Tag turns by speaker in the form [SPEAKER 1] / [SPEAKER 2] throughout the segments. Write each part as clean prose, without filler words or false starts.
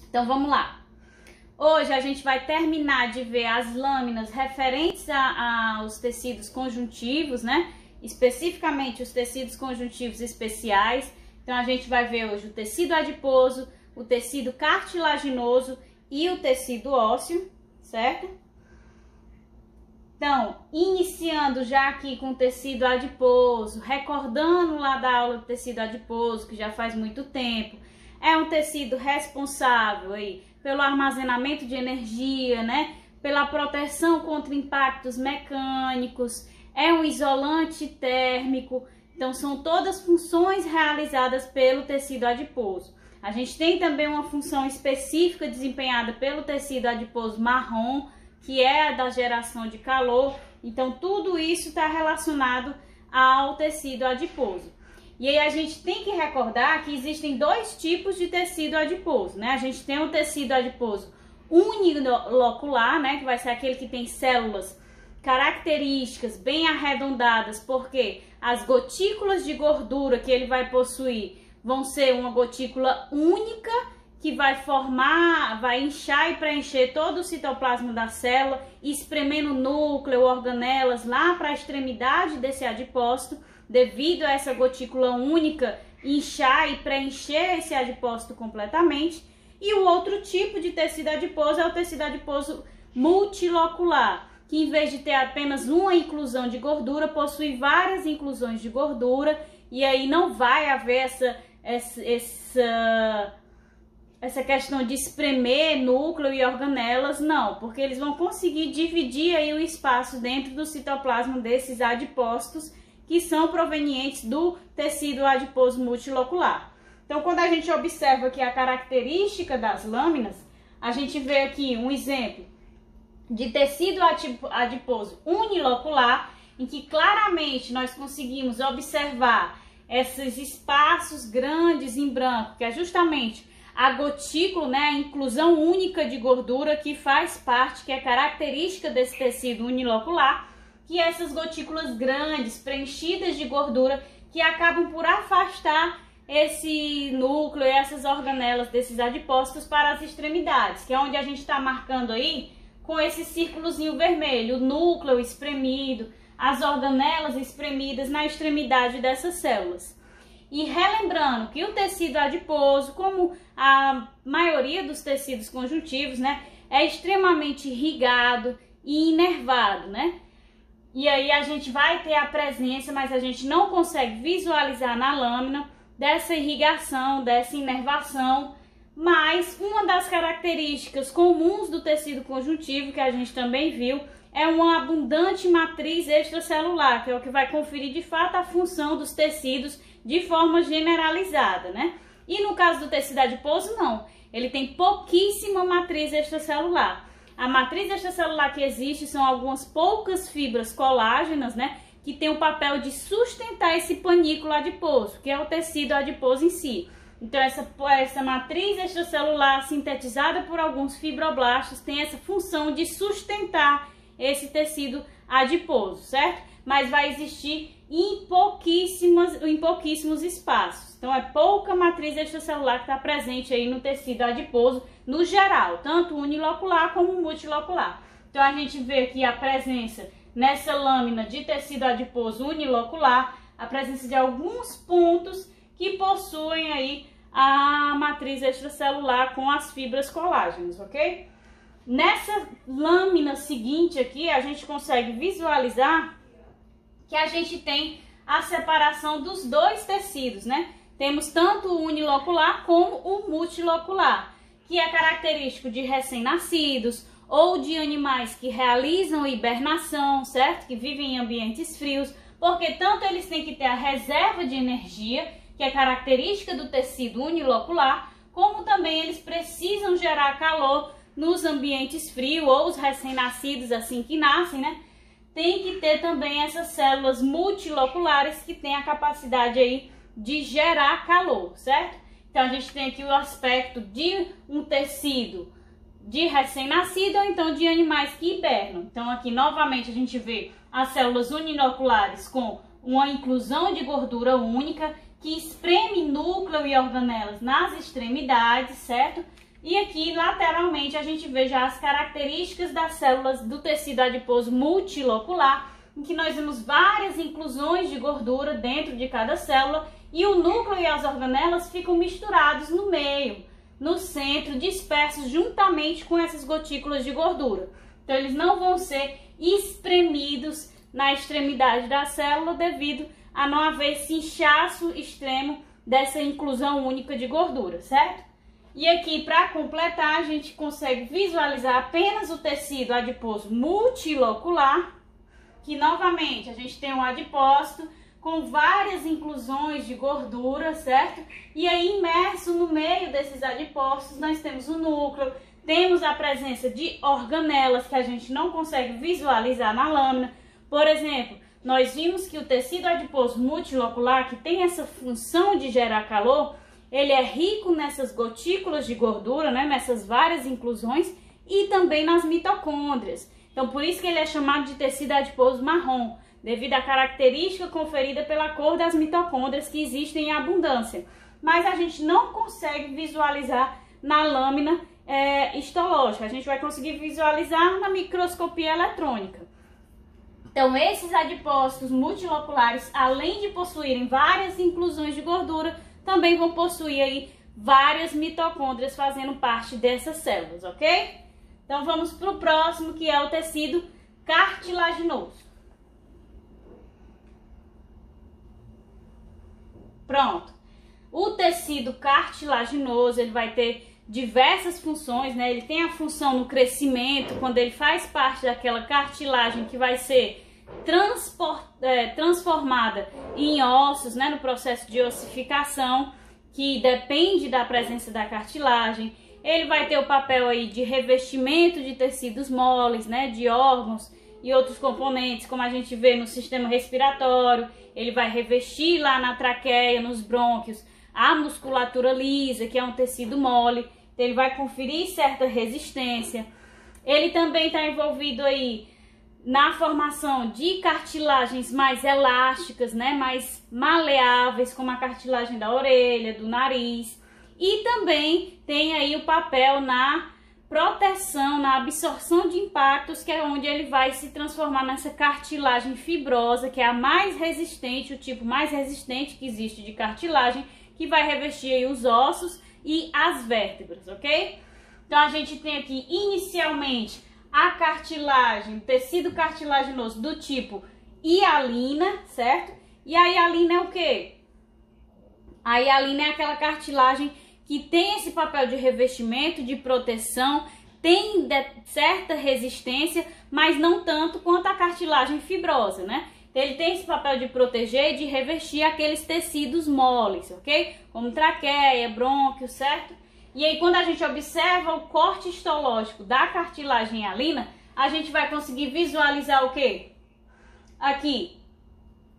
[SPEAKER 1] Então vamos lá. Hoje a gente vai terminar de ver as lâminas referentes aos tecidos conjuntivos, né? Especificamente os tecidos conjuntivos especiais. Então a gente vai ver hoje o tecido adiposo, o tecido cartilaginoso e o tecido ósseo, certo? Então, iniciando já aqui com o tecido adiposo, recordando lá da aula do tecido adiposo, que já faz muito tempo, é um tecido responsável aí pelo armazenamento de energia, né? Pela proteção contra impactos mecânicos, é um isolante térmico. Então, são todas funções realizadas pelo tecido adiposo. A gente tem também uma função específica desempenhada pelo tecido adiposo marrom, que é a da geração de calor. Então, tudo isso está relacionado ao tecido adiposo. E aí a gente tem que recordar que existem dois tipos de tecido adiposo, né? A gente tem o tecido adiposo unilocular, né? Que vai ser aquele que tem células características bem arredondadas, porque as gotículas de gordura que ele vai possuir vão ser uma gotícula única, que vai formar, vai inchar e preencher todo o citoplasma da célula, espremendo o núcleo, organelas lá para a extremidade desse adipócito, devido a essa gotícula única inchar e preencher esse adipócito completamente. E o outro tipo de tecido adiposo é o tecido adiposo multilocular, que em vez de ter apenas uma inclusão de gordura, possui várias inclusões de gordura, e aí não vai haver essa questão de espremer núcleo e organelas, não, porque eles vão conseguir dividir aí o espaço dentro do citoplasma desses adipócitos, que são provenientes do tecido adiposo multilocular. Então, quando a gente observa aqui a característica das lâminas, a gente vê aqui um exemplo de tecido adiposo unilocular, em que claramente nós conseguimos observar esses espaços grandes em branco, que é justamente a gotícula, né, a inclusão única de gordura que faz parte, que é característica desse tecido unilocular, que essas gotículas grandes, preenchidas de gordura, que acabam por afastar esse núcleo e essas organelas desses adipócitos para as extremidades, que é onde a gente está marcando aí com esse círculozinho vermelho, o núcleo espremido, as organelas espremidas na extremidade dessas células. E relembrando que o tecido adiposo, como a maioria dos tecidos conjuntivos, né, é extremamente irrigado e inervado, né? E aí a gente vai ter a presença, mas a gente não consegue visualizar na lâmina dessa irrigação, dessa inervação. Mas uma das características comuns do tecido conjuntivo, que a gente também viu, é uma abundante matriz extracelular, que é o que vai conferir de fato a função dos tecidos de forma generalizada, né? E no caso do tecido adiposo, não. Ele tem pouquíssima matriz extracelular. A matriz extracelular que existe são algumas poucas fibras colágenas, né? Que tem o papel de sustentar esse panículo adiposo, que é o tecido adiposo em si. Então, essa matriz extracelular sintetizada por alguns fibroblastos tem essa função de sustentar esse tecido adiposo, certo? Mas vai existir em pouquíssimos espaços. Então, é pouca matriz extracelular que está presente aí no tecido adiposo, no geral, tanto unilocular como multilocular. Então, a gente vê aqui a presença nessa lâmina de tecido adiposo unilocular, a presença de alguns pontos que possuem aí a matriz extracelular com as fibras colágenas, ok? Nessa lâmina seguinte aqui, a gente consegue visualizar que a gente tem a separação dos dois tecidos, né? Temos tanto o unilocular como o multilocular, que é característico de recém-nascidos ou de animais que realizam hibernação, certo? Que vivem em ambientes frios, porque tanto eles têm que ter a reserva de energia, que é característica do tecido unilocular, como também eles precisam gerar calor nos ambientes frios, ou os recém-nascidos assim que nascem, né? Tem que ter também essas células multiloculares que têm a capacidade aí de gerar calor, certo? Então a gente tem aqui o aspecto de um tecido de recém-nascido ou então de animais que hibernam. Então aqui novamente a gente vê as células uniloculares com uma inclusão de gordura única que espreme núcleo e organelas nas extremidades, certo? E aqui, lateralmente, a gente vê já as características das células do tecido adiposo multilocular, em que nós vemos várias inclusões de gordura dentro de cada célula e o núcleo e as organelas ficam misturados no meio, no centro, dispersos juntamente com essas gotículas de gordura. Então, eles não vão ser espremidos na extremidade da célula devido a não haver esse inchaço extremo dessa inclusão única de gordura, certo? E aqui, para completar, a gente consegue visualizar apenas o tecido adiposo multilocular, que novamente a gente tem um adipócito com várias inclusões de gordura, certo? E aí, imerso no meio desses adipócitos, nós temos o núcleo, temos a presença de organelas que a gente não consegue visualizar na lâmina. Por exemplo, nós vimos que o tecido adiposo multilocular, que tem essa função de gerar calor, ele é rico nessas gotículas de gordura, né, nessas várias inclusões, e também nas mitocôndrias. Então, por isso que ele é chamado de tecido adiposo marrom, devido à característica conferida pela cor das mitocôndrias que existem em abundância. Mas a gente não consegue visualizar na lâmina histológica, a gente vai conseguir visualizar na microscopia eletrônica. Então, esses adipócitos multiloculares, além de possuírem várias inclusões de gordura, também vão possuir aí várias mitocôndrias fazendo parte dessas células, ok? Então, vamos para o próximo, que é o tecido cartilaginoso. Pronto. O tecido cartilaginoso, ele vai ter diversas funções, né? Ele tem a função no crescimento, quando ele faz parte daquela cartilagem que vai ser transformada em ossos, né? No processo de ossificação, que depende da presença da cartilagem. Ele vai ter o papel aí de revestimento de tecidos moles, né? De órgãos e outros componentes, como a gente vê no sistema respiratório. Ele vai revestir lá na traqueia, nos brônquios, a musculatura lisa, que é um tecido mole. Então, ele vai conferir certa resistência. Ele também está envolvido aí na formação de cartilagens mais elásticas, né, mais maleáveis, como a cartilagem da orelha, do nariz. E também tem aí o papel na proteção, na absorção de impactos, que é onde ele vai se transformar nessa cartilagem fibrosa, que é a mais resistente, o tipo mais resistente que existe de cartilagem, que vai revestir aí os ossos e as vértebras, ok? Então, a gente tem aqui, inicialmente, a cartilagem, o tecido cartilaginoso do tipo hialina, certo? E a hialina é o quê? A hialina é aquela cartilagem que tem esse papel de revestimento, de proteção, tem certa resistência, mas não tanto quanto a cartilagem fibrosa, né? Então, ele tem esse papel de proteger e de revestir aqueles tecidos moles, ok? Como traqueia, brônquio, certo? E aí, quando a gente observa o corte histológico da cartilagem hialina, a gente vai conseguir visualizar o quê? Aqui,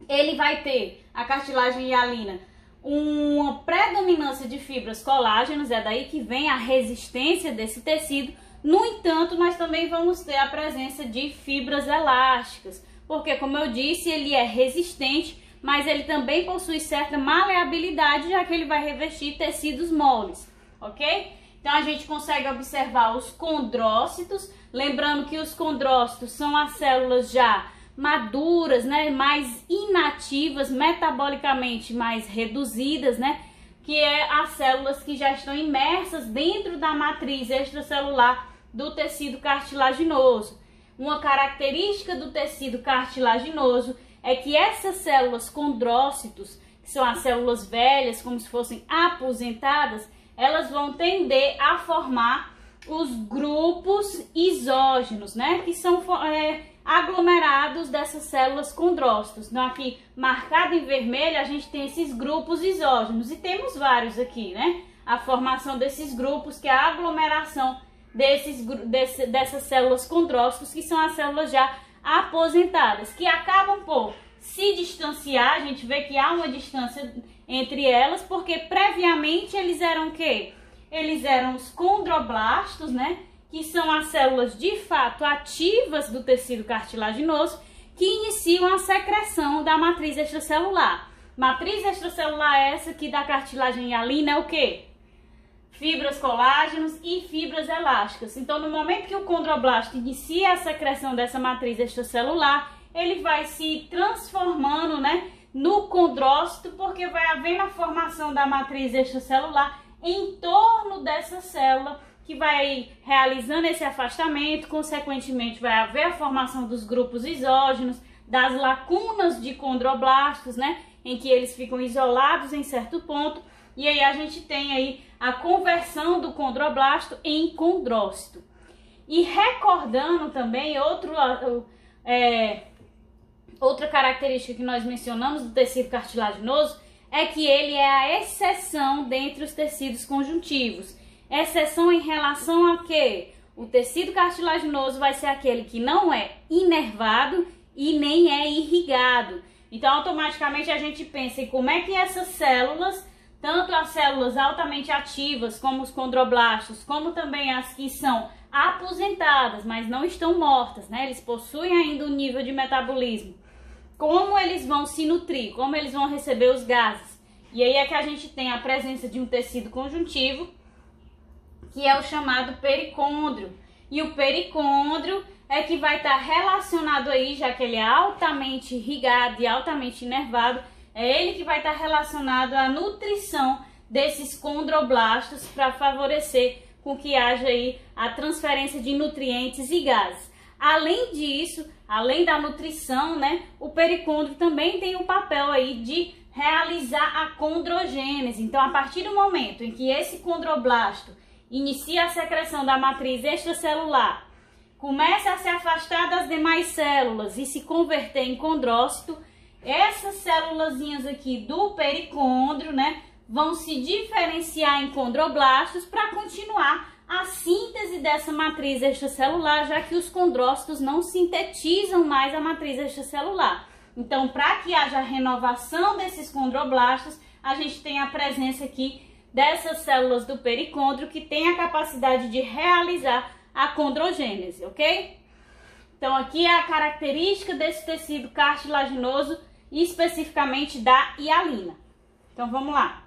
[SPEAKER 1] ele vai ter a cartilagem hialina uma predominância de fibras colágenas, é daí que vem a resistência desse tecido. No entanto, nós também vamos ter a presença de fibras elásticas, porque, como eu disse, ele é resistente, mas ele também possui certa maleabilidade, já que ele vai revestir tecidos moles, ok? Então, a gente consegue observar os condrócitos, lembrando que os condrócitos são as células já maduras, né, mais inativas, metabolicamente mais reduzidas, né, que é as células que já estão imersas dentro da matriz extracelular do tecido cartilaginoso. Uma característica do tecido cartilaginoso é que essas células condrócitos, que são as células velhas, como se fossem aposentadas, elas vão tender a formar os grupos isógenos, né, que são aglomerados dessas células condrócitos. Então, aqui marcado em vermelho, a gente tem esses grupos isógenos, e temos vários aqui, né? A formação desses grupos, que é a aglomeração dessas células condrócitos, que são as células já aposentadas, que acabam por se distanciar. A gente vê que há uma distância entre elas, porque previamente eles eram o quê? Eles eram os condroblastos, né? Que são as células de fato ativas do tecido cartilaginoso, que iniciam a secreção da matriz extracelular. Matriz extracelular essa que da cartilagem hialina é o quê? fibras colágenos e fibras elásticas. Então, no momento que o condroblasto inicia a secreção dessa matriz extracelular, ele vai se transformando, né, no condrócito, porque vai havendo a formação da matriz extracelular em torno dessa célula, que vai realizando esse afastamento, consequentemente vai haver a formação dos grupos isógenos, das lacunas de condroblastos, né, em que eles ficam isolados em certo ponto, e aí a gente tem aí a conversão do condroblasto em condrócito. E recordando também outra característica que nós mencionamos do tecido cartilaginoso é que ele é a exceção dentre os tecidos conjuntivos. Exceção em relação a quê? O tecido cartilaginoso vai ser aquele que não é inervado e nem é irrigado. Então, automaticamente a gente pensa em como é que essas células, tanto as células altamente ativas, como os condroblastos, como também as que são aposentadas, mas não estão mortas, né? Eles possuem ainda um nível de metabolismo. Como eles vão se nutrir, como eles vão receber os gases. E aí é que a gente tem a presença de um tecido conjuntivo, que é o chamado pericôndrio. E o pericôndrio é que vai estar relacionado aí, já que ele é altamente irrigado e altamente inervado, é ele que vai estar relacionado à nutrição desses condroblastos para favorecer com que haja aí a transferência de nutrientes e gases. Além disso, além da nutrição, né, o pericôndrio também tem o papel aí de realizar a condrogênese. Então, a partir do momento em que esse condroblasto inicia a secreção da matriz extracelular, começa a se afastar das demais células e se converter em condrócito, essas célulazinhas aqui do pericôndrio, né, vão se diferenciar em condroblastos para continuar a síntese dessa matriz extracelular, já que os condrócitos não sintetizam mais a matriz extracelular. Então, para que haja renovação desses condroblastos, a gente tem a presença aqui dessas células do pericôndrio que tem a capacidade de realizar a condrogênese, ok? Então, aqui é a característica desse tecido cartilaginoso, especificamente da hialina. Então, vamos lá.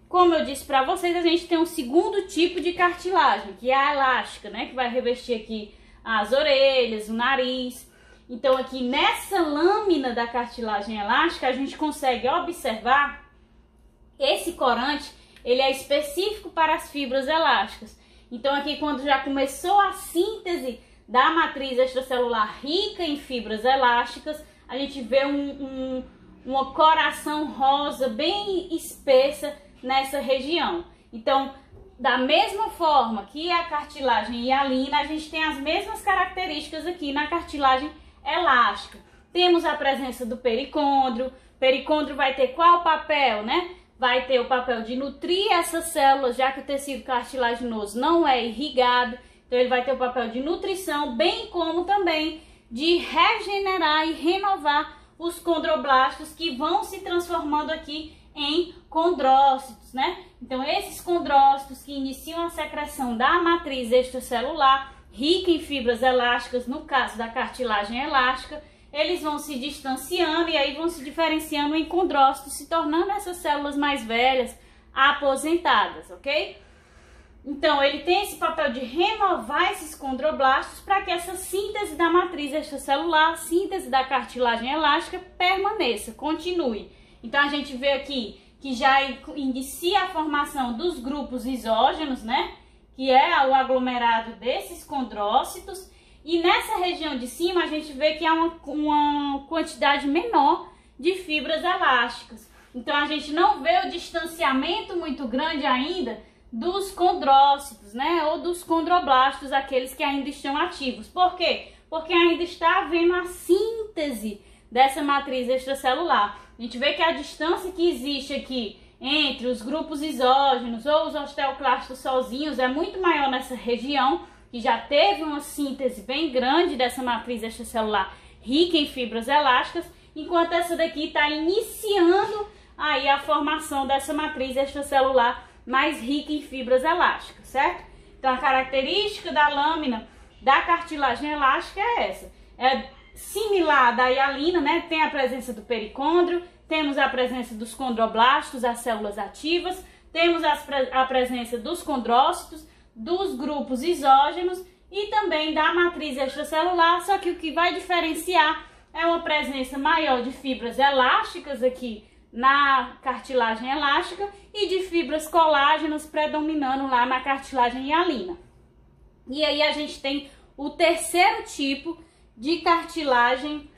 [SPEAKER 1] Como eu disse para vocês, a gente tem um segundo tipo de cartilagem, que é a elástica, né? Que vai revestir aqui as orelhas, o nariz. Então, aqui nessa lâmina da cartilagem elástica, a gente consegue observar esse corante, ele é específico para as fibras elásticas. Então, aqui quando já começou a síntese da matriz extracelular rica em fibras elásticas, a gente vê uma coração rosa bem espessa nessa região. Então, da mesma forma que a cartilagem hialina, a gente tem as mesmas características aqui na cartilagem elástica. Temos a presença do pericôndrio. O pericôndrio vai ter qual papel, né? Vai ter o papel de nutrir essas células, já que o tecido cartilaginoso não é irrigado. Então, ele vai ter o papel de nutrição, bem como também de regenerar e renovar os condroblastos que vão se transformando aqui em condrócitos, né? Então, esses condrócitos que iniciam a secreção da matriz extracelular, rica em fibras elásticas, no caso da cartilagem elástica, eles vão se distanciando e aí vão se diferenciando em condrócitos, se tornando essas células mais velhas, aposentadas, ok? Então, ele tem esse papel de renovar esses condroblastos para que essa síntese da matriz extracelular, síntese da cartilagem elástica, permaneça, continue. Então, a gente vê aqui que já inicia a formação dos grupos isógenos, né? Que é o aglomerado desses condrócitos. E nessa região de cima, a gente vê que há uma quantidade menor de fibras elásticas. Então, a gente não vê o distanciamento muito grande ainda dos condrócitos, né? Ou dos condroblastos, aqueles que ainda estão ativos. Por quê? Porque ainda está havendo a síntese dessa matriz extracelular. A gente vê que a distância que existe aqui entre os grupos isógenos ou os osteoclastos sozinhos é muito maior nessa região, que já teve uma síntese bem grande dessa matriz extracelular rica em fibras elásticas, enquanto essa daqui está iniciando aí a formação dessa matriz extracelular mais rica em fibras elásticas, certo? Então, a característica da lâmina da cartilagem elástica é essa. É similar à da hialina, né? Tem a presença do pericôndrio, temos a presença dos condroblastos, as células ativas, temos a presença dos condrócitos, dos grupos isógenos e também da matriz extracelular, só que o que vai diferenciar é uma presença maior de fibras elásticas aqui na cartilagem elástica e de fibras colágenas predominando lá na cartilagem hialina. E aí a gente tem o terceiro tipo de cartilagem,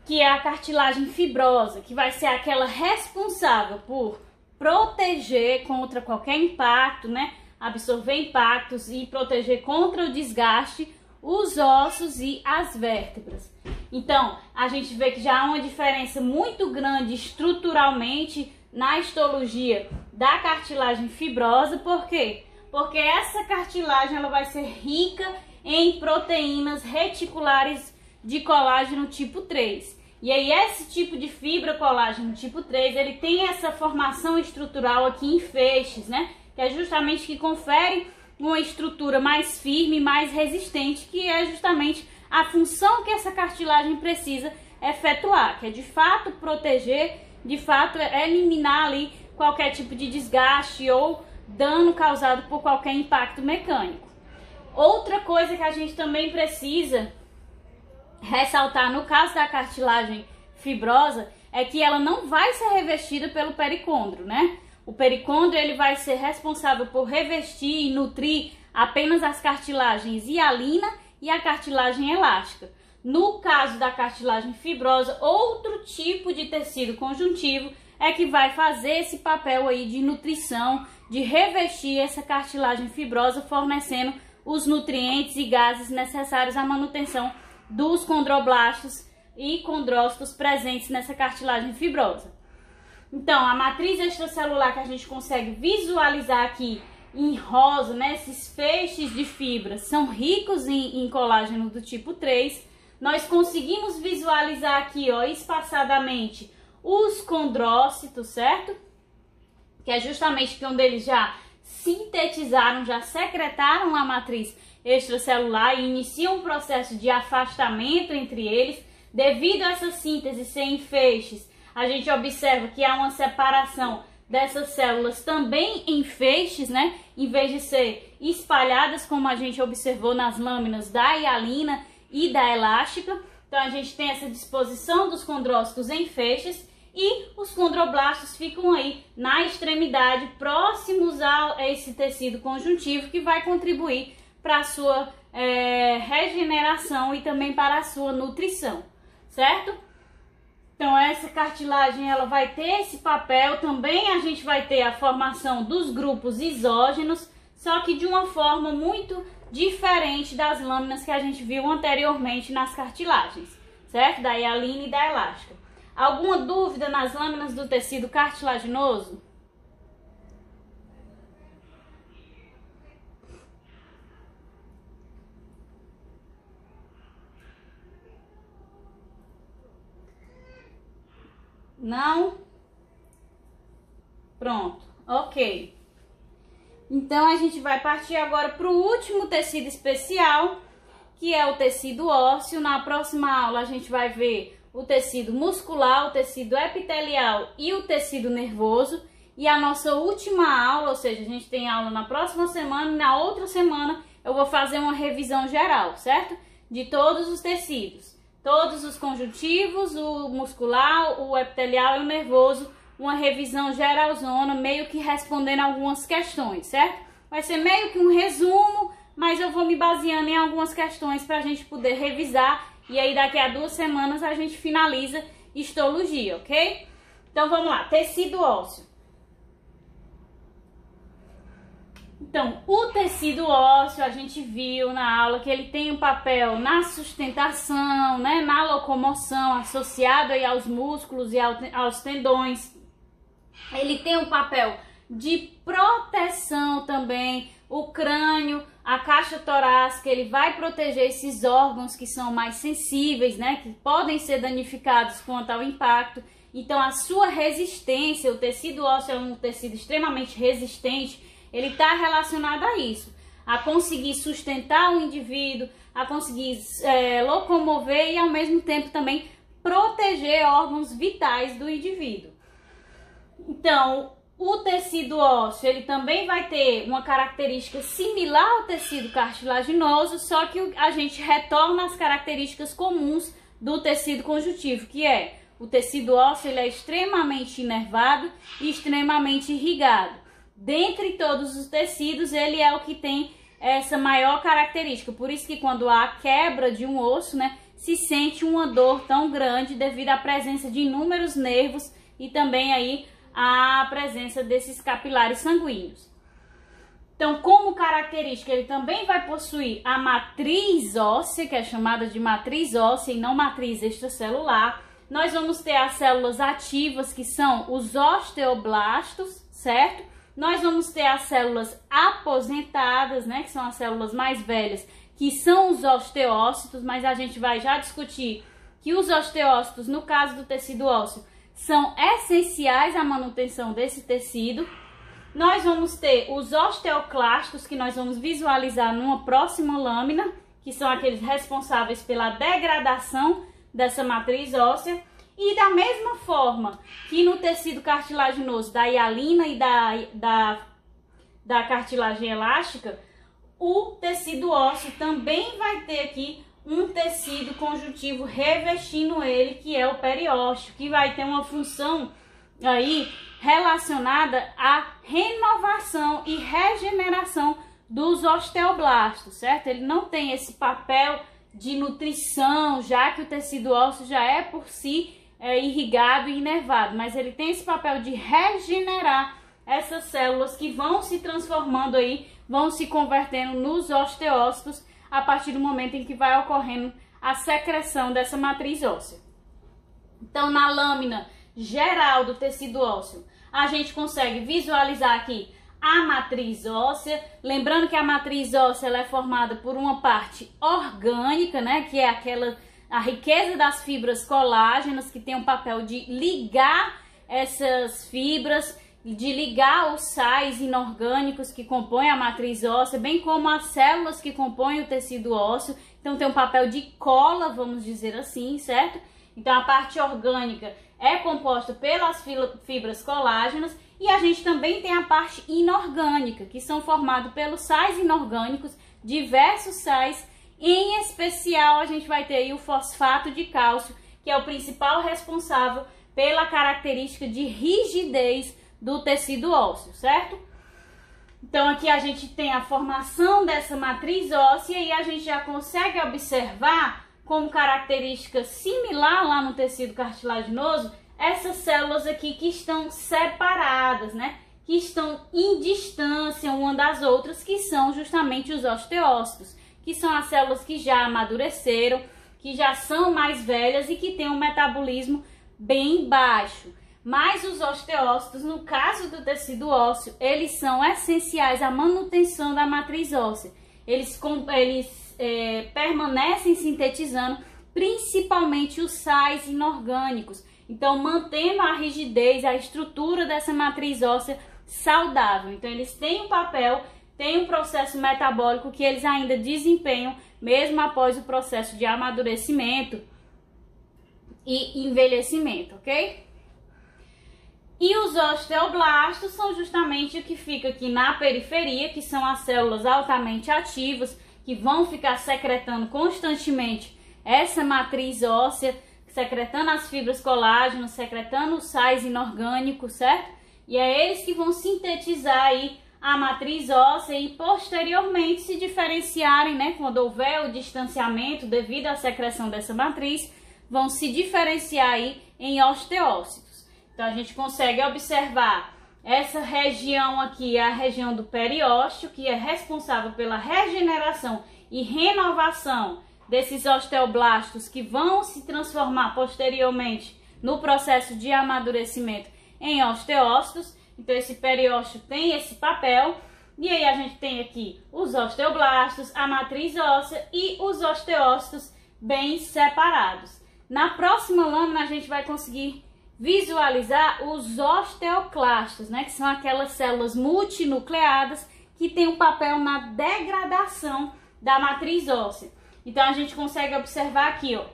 [SPEAKER 1] que é a cartilagem fibrosa, que vai ser aquela responsável por proteger contra qualquer impacto, né? Absorver impactos e proteger contra o desgaste os ossos e as vértebras. Então, a gente vê que já há uma diferença muito grande estruturalmente na histologia da cartilagem fibrosa. Por quê? Porque essa cartilagem ela vai ser rica em proteínas reticulares de colágeno tipo 3. E aí esse tipo de fibra colágeno tipo 3, ele tem essa formação estrutural aqui em feixes, né? Que é justamente que confere uma estrutura mais firme, mais resistente, que é justamente a função que essa cartilagem precisa efetuar, que é de fato proteger, de fato eliminar ali qualquer tipo de desgaste ou dano causado por qualquer impacto mecânico. Outra coisa que a gente também precisa ressaltar no caso da cartilagem fibrosa é que ela não vai ser revestida pelo pericôndrio, né? O pericôndrio ele vai ser responsável por revestir e nutrir apenas as cartilagens hialina e a cartilagem elástica. No caso da cartilagem fibrosa, outro tipo de tecido conjuntivo é que vai fazer esse papel aí de nutrição, de revestir essa cartilagem fibrosa, fornecendo os nutrientes e gases necessários à manutenção dos condroblastos e condrócitos presentes nessa cartilagem fibrosa. Então, a matriz extracelular que a gente consegue visualizar aqui em rosa, né, esses feixes de fibras são ricos em colágeno do tipo 3. Nós conseguimos visualizar aqui, ó, espaçadamente os condrócitos, certo? Que é justamente onde eles já sintetizaram, já secretaram a matriz extracelular e iniciam um processo de afastamento entre eles. Devido a essa síntese ser em feixes, a gente observa que há uma separação dessas células também em feixes, né? Em vez de ser espalhadas, como a gente observou nas lâminas da hialina e da elástica. Então a gente tem essa disposição dos condrócitos em feixes e os condroblastos ficam aí na extremidade, próximos a esse tecido conjuntivo, que vai contribuir para a sua regeneração e também para a sua nutrição, certo? Então essa cartilagem ela vai ter esse papel. Também a gente vai ter a formação dos grupos isógenos, só que de uma forma muito diferente das lâminas que a gente viu anteriormente nas cartilagens, certo? Da hialina e da elástica. Alguma dúvida nas lâminas do tecido cartilaginoso? Não? Pronto, ok. Então a gente vai partir agora para o último tecido especial, que é o tecido ósseo. Na próxima aula a gente vai ver o tecido muscular, o tecido epitelial e o tecido nervoso. E a nossa última aula, ou seja, a gente tem aula na próxima semana e na outra semana eu vou fazer uma revisão geral, certo? De todos os tecidos. Todos os conjuntivos, o muscular, o epitelial e o nervoso, uma revisão geralzona, meio que respondendo algumas questões, certo? Vai ser meio que um resumo, mas eu vou me baseando em algumas questões para a gente poder revisar. E aí daqui a 2 semanas a gente finaliza histologia, ok? Então vamos lá, tecido ósseo. Então, o tecido ósseo, a gente viu na aula que ele tem um papel na sustentação, né, na locomoção, associado aí aos músculos e aos tendões. Ele tem um papel de proteção também, o crânio, a caixa torácica, ele vai proteger esses órgãos que são mais sensíveis, né, que podem ser danificados quanto ao impacto. Então, a sua resistência, o tecido ósseo é um tecido extremamente resistente. Ele está relacionado a isso, a conseguir sustentar o indivíduo, a conseguir locomover e ao mesmo tempo também proteger órgãos vitais do indivíduo. Então, O tecido ósseo, ele também vai ter uma característica similar ao tecido cartilaginoso, só que a gente retorna às características comuns do tecido conjuntivo, que é o tecido ósseo, ele é extremamente inervado e extremamente irrigado. Dentre todos os tecidos, ele é o que tem essa maior característica. Por isso que quando há quebra de um osso, né, se sente uma dor tão grande devido à presença de inúmeros nervos e também aí a presença desses capilares sanguíneos. Então, como característica, ele também vai possuir a matriz óssea, que é chamada de matriz óssea e não matriz extracelular. Nós vamos ter as células ativas, que são os osteoblastos, certo? Nós vamos ter as células aposentadas, né, que são as células mais velhas, que são os osteócitos, mas a gente vai já discutir que os osteócitos, no caso do tecido ósseo, são essenciais à manutenção desse tecido. Nós vamos ter os osteoclastos, que nós vamos visualizar numa próxima lâmina, que são aqueles responsáveis pela degradação dessa matriz óssea. E da mesma forma que no tecido cartilaginoso da hialina e da cartilagem elástica, o tecido ósseo também vai ter aqui um tecido conjuntivo revestindo ele, que é o periósteo, que vai ter uma função aí relacionada à renovação e regeneração dos osteoblastos, certo? Ele não tem esse papel de nutrição, já que o tecido ósseo já é por si irrigado e inervado, mas ele tem esse papel de regenerar essas células que vão se transformando aí, vão se convertendo nos osteócitos a partir do momento em que vai ocorrendo a secreção dessa matriz óssea. Então, na lâmina geral do tecido ósseo, a gente consegue visualizar aqui a matriz óssea, lembrando que a matriz óssea ela é formada por uma parte orgânica, né, que é a riqueza das fibras colágenas, que tem o papel de ligar essas fibras, de ligar os sais inorgânicos que compõem a matriz óssea, bem como as células que compõem o tecido ósseo. Então tem um papel de cola, vamos dizer assim, certo? Então a parte orgânica é composta pelas fibras colágenas e a gente também tem a parte inorgânica, que são formados pelos sais inorgânicos, diversos sais. Em especial a gente vai ter aí o fosfato de cálcio, que é o principal responsável pela característica de rigidez do tecido ósseo, certo? Então aqui a gente tem a formação dessa matriz óssea e a gente já consegue observar como característica similar lá no tecido cartilaginoso essas células aqui que estão separadas, né? Que estão em distância uma das outras, que são justamente os osteócitos, que são as células que já amadureceram, que já são mais velhas e que têm um metabolismo bem baixo. Mas os osteócitos, no caso do tecido ósseo, eles são essenciais à manutenção da matriz óssea. Eles permanecem sintetizando principalmente os sais inorgânicos. Então, mantendo a rigidez, a estrutura dessa matriz óssea saudável. Então, eles têm um papel, têm um processo metabólico que eles ainda desempenham, mesmo após o processo de amadurecimento e envelhecimento, ok? E os osteoblastos são justamente o que fica aqui na periferia, que são as células altamente ativas, que vão ficar secretando constantemente essa matriz óssea, secretando as fibras colágenas, secretando os sais inorgânicos, certo? E é eles que vão sintetizar aí a matriz óssea e posteriormente se diferenciarem, né? Quando houver o distanciamento devido à secreção dessa matriz, vão se diferenciar aí em osteócitos. Então, a gente consegue observar essa região aqui, a região do periósteo, que é responsável pela regeneração e renovação desses osteoblastos que vão se transformar posteriormente no processo de amadurecimento em osteócitos. Então, esse periósteo tem esse papel. E aí, a gente tem aqui os osteoblastos, a matriz óssea e os osteócitos bem separados. Na próxima lâmina, a gente vai conseguir visualizar os osteoclastos, né, que são aquelas células multinucleadas que têm um papel na degradação da matriz óssea. Então a gente consegue observar aqui, ó,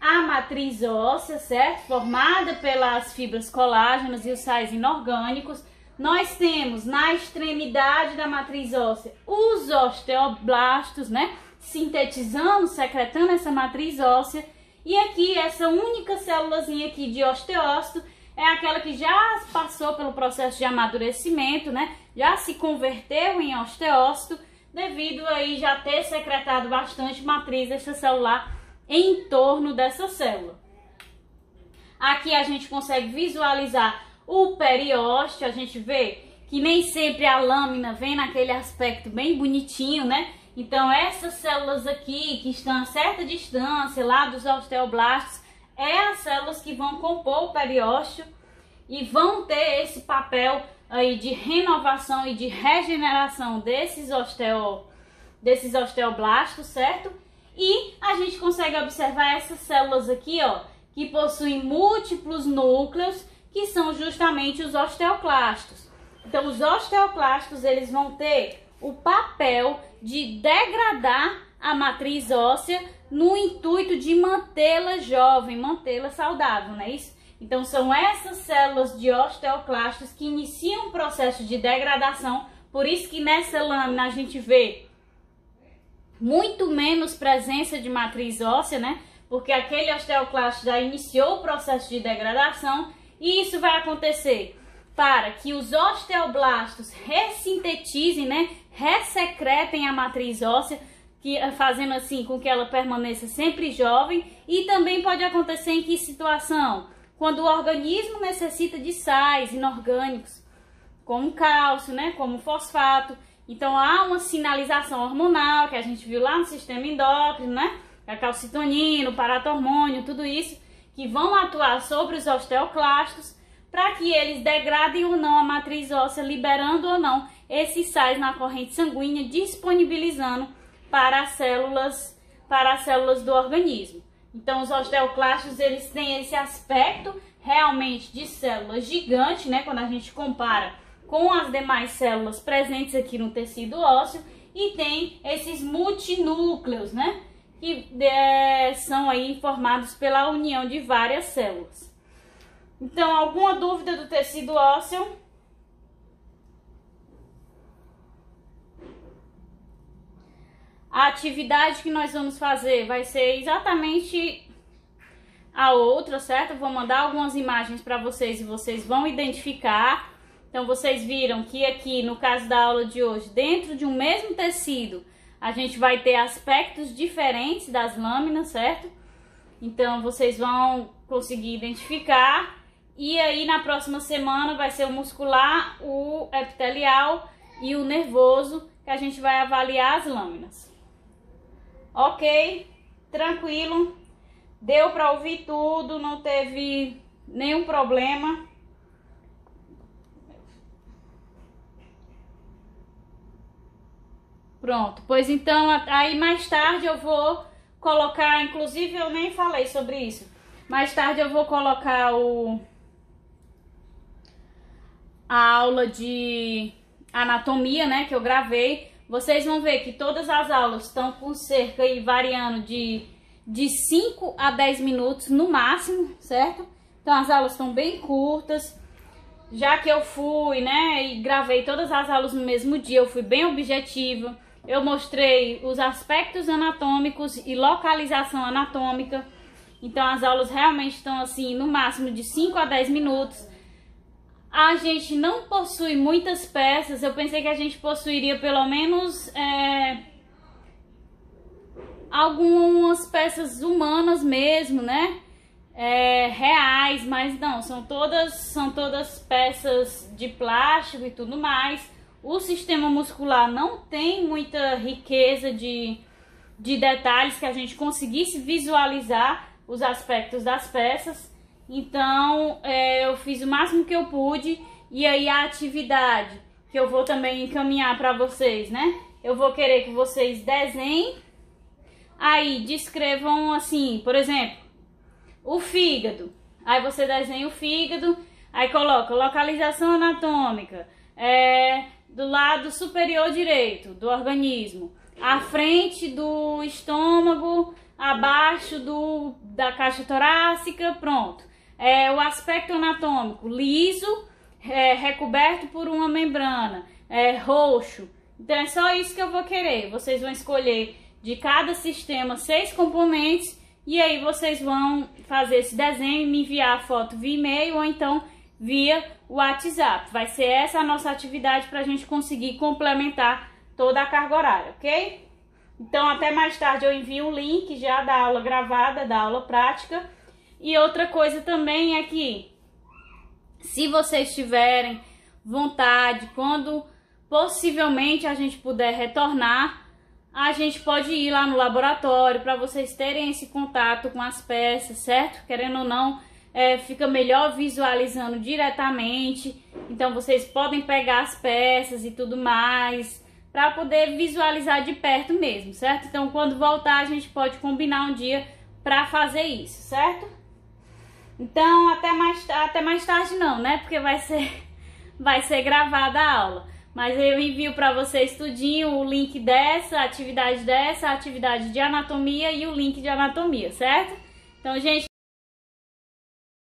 [SPEAKER 1] a matriz óssea, certo? Formada pelas fibras colágenas e os sais inorgânicos. nós temos na extremidade da matriz óssea os osteoblastos, né? Sintetizando, secretando essa matriz óssea. E aqui, essa única célulazinha aqui de osteócito é aquela que já passou pelo processo de amadurecimento, né? Já se converteu em osteócito, devido aí já ter secretado bastante matriz extracelular em torno dessa célula. Aqui a gente consegue visualizar o periósteo, a gente vê que nem sempre a lâmina vem naquele aspecto bem bonitinho, né? Então essas células aqui, que estão a certa distância lá dos osteoblastos, as células que vão compor o periósteo e vão ter esse papel aí de renovação e de regeneração desses osteoblastos, certo? E a gente consegue observar essas células aqui, ó, que possuem múltiplos núcleos, que são justamente os osteoclastos. Então, os osteoclastos, eles vão ter o papel de degradar a matriz óssea no intuito de mantê-la jovem, mantê-la saudável, não é isso? Então, são essas células de osteoclastos que iniciam o processo de degradação, por isso que nessa lâmina a gente vê muito menos presença de matriz óssea, né? Porque aquele osteoclasto já iniciou o processo de degradação e isso vai acontecer para que os osteoblastos ressintetizem, né? Ressecretem a matriz óssea, fazendo assim com que ela permaneça sempre jovem. E também pode acontecer em que situação? Quando o organismo necessita de sais inorgânicos, como cálcio, né? Como fosfato. Então há uma sinalização hormonal que a gente viu lá no sistema endócrino, né? A calcitonina, o paratormônio, tudo isso que vão atuar sobre os osteoclastos para que eles degradem ou não a matriz óssea, liberando ou não esses sais na corrente sanguínea, disponibilizando para as células do organismo. Então os osteoclastos, eles têm esse aspecto realmente de célula gigante, né? Quando a gente compara com as demais células presentes aqui no tecido ósseo, e tem esses multinúcleos, né? Que são aí formados pela união de várias células. Então, alguma dúvida do tecido ósseo? A atividade que nós vamos fazer vai ser exatamente a outra, certo? Eu vou mandar algumas imagens para vocês e vocês vão identificar. Então, vocês viram que aqui, no caso da aula de hoje, dentro de um mesmo tecido, a gente vai ter aspectos diferentes das lâminas, certo? Então, vocês vão conseguir identificar. E aí, na próxima semana, vai ser o muscular, o epitelial e o nervoso, que a gente vai avaliar as lâminas. Ok? Tranquilo? Deu para ouvir tudo, não teve nenhum problema. Pronto, pois então, aí mais tarde eu vou colocar, inclusive eu nem falei sobre isso, mais tarde eu vou colocar a aula de anatomia, né, que eu gravei. Vocês vão ver que todas as aulas estão com cerca aí variando de 5 a 10 minutos no máximo, certo? Então as aulas estão bem curtas. Já que eu fui, né, e gravei todas as aulas no mesmo dia, eu fui bem objetiva. Eu mostrei os aspectos anatômicos e localização anatômica. Então as aulas realmente estão assim no máximo de 5 a 10 minutos. A gente não possui muitas peças. Eu pensei que a gente possuiria pelo menos algumas peças humanas mesmo, né? Reais, mas não, são todas peças de plástico e tudo mais. O sistema muscular não tem muita riqueza de detalhes que a gente conseguisse visualizar os aspectos das peças. Então eu fiz o máximo que eu pude. E aí a atividade que eu vou também encaminhar para vocês, né? Eu vou querer que vocês desenhem, aí descrevam assim, por exemplo, o fígado. Aí você desenha o fígado, aí coloca localização anatômica, do lado superior direito do organismo, à frente do estômago, abaixo da caixa torácica, pronto. O aspecto anatômico liso, recoberto por uma membrana, roxo. Então é só isso que eu vou querer. Vocês vão escolher de cada sistema 6 componentes e aí vocês vão fazer esse desenho e me enviar a foto via e-mail ou então via WhatsApp. Vai ser essa a nossa atividade para a gente conseguir complementar toda a carga horária, ok? Então até mais tarde eu envio o link já da aula gravada, da aula prática. E outra coisa também é que, se vocês tiverem vontade, quando possivelmente a gente puder retornar, a gente pode ir lá no laboratório para vocês terem esse contato com as peças, certo? Querendo ou não, fica melhor visualizando diretamente. Então vocês podem pegar as peças e tudo mais, para poder visualizar de perto mesmo, certo? Então quando voltar a gente pode combinar um dia para fazer isso, certo? Então até mais tarde não, né? Porque vai ser gravada a aula. Mas eu envio para vocês tudinho o link dessa atividade a atividade de anatomia e o link de anatomia, certo? Então, gente,